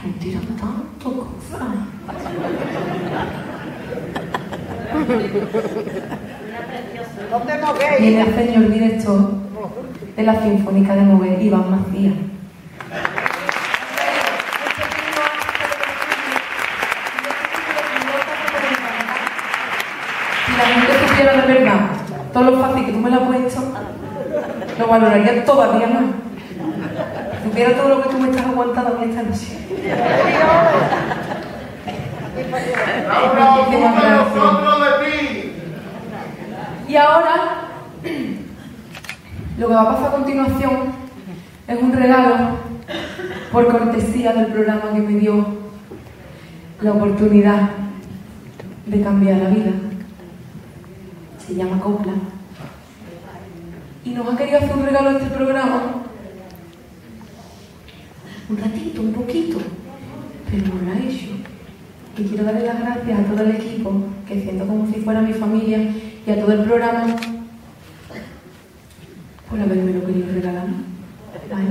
mentira tanto cosas. ¿Dónde Mogué? Y el señor director de la Sinfónica de Mogué, Iván Macías. Si la gente supiera de verdad todo lo fácil que tú me lo has puesto, lo valoraría todavía más. Si supiera todo lo que tú me estás aguantando a mí esta noche. Muchísimas gracias. Y ahora, lo que va a pasar a continuación es un regalo por cortesía del programa que me dio la oportunidad de cambiar la vida. Se llama Copla. Y nos ha querido hacer un regalo a este programa. Un ratito, un poquito, pero no lo ha hecho. Y quiero darle las gracias a todo el equipo, que siento como si fuera mi familia, y a todo el programa por haberme lo querido regalar. ¿Vale?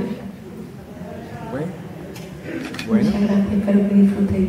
Bueno. Muchas gracias, espero que disfrutéis.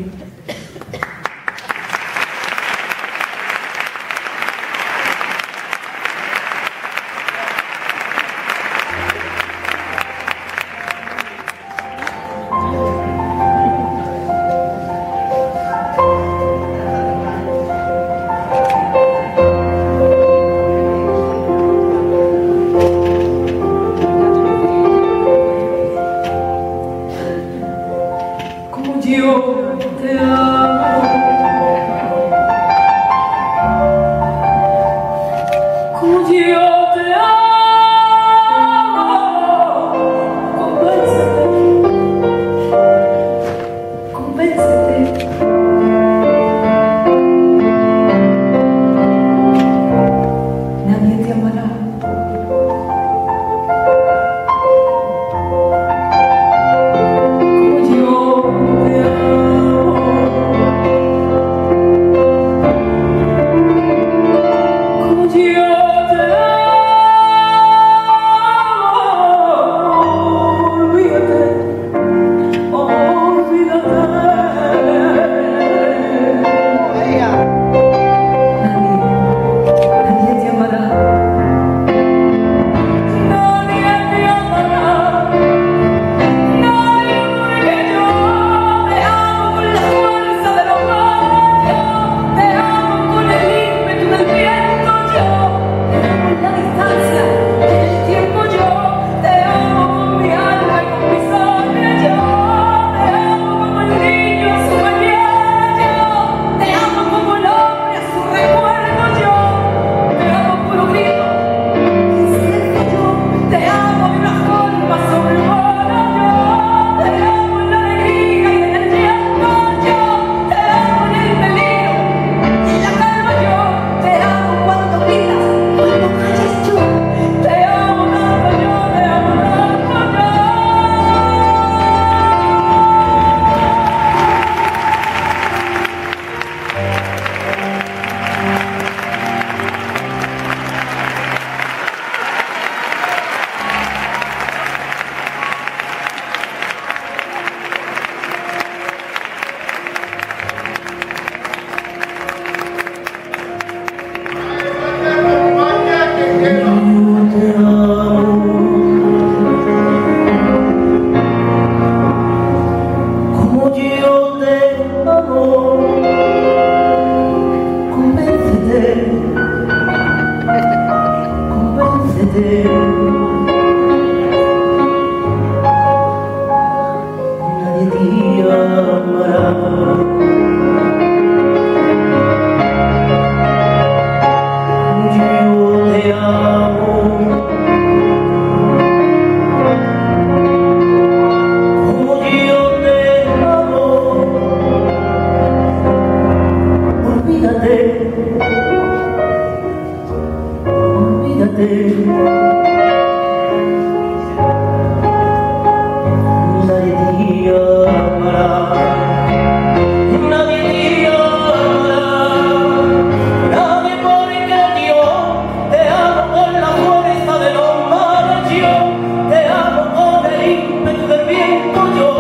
Te amo con el ímpetu del viento, yo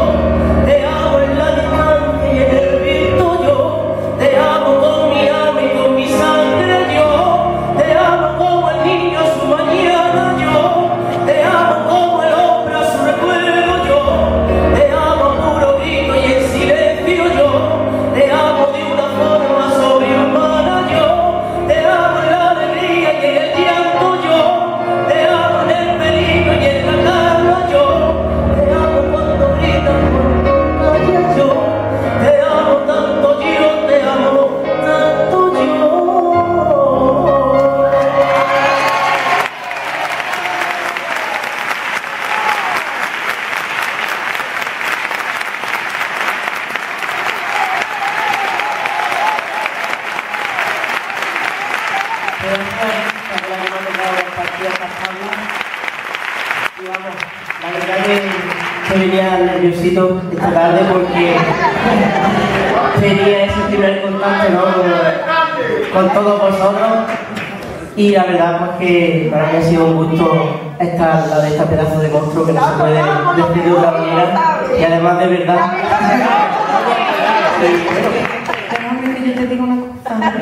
te amo en la nerviosito esta tarde porque tenía ese primer contacto, ¿no? con todos vosotros, y la verdad pues que para mí ha sido un gusto estar al lado de este pedazo de monstruo que no se puede decir de otra manera, y además de verdad Déjame que yo te diga una cosa.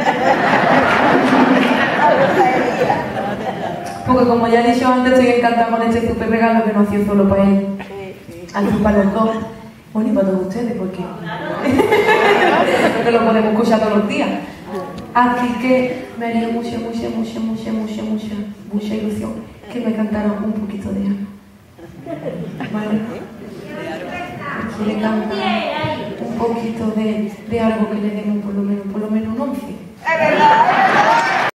Porque como ya he dicho antes, estoy encantada con este super regalo que no ha sido solo para él, así para los dos, bueno, y para todos ustedes, porque porque lo podemos escuchar todos los días. Así que me haría mucha ilusión que me cantaran un poquito de Ana. ¿Vale? Que le cantan un poquito de algo que le demos por lo menos un 11.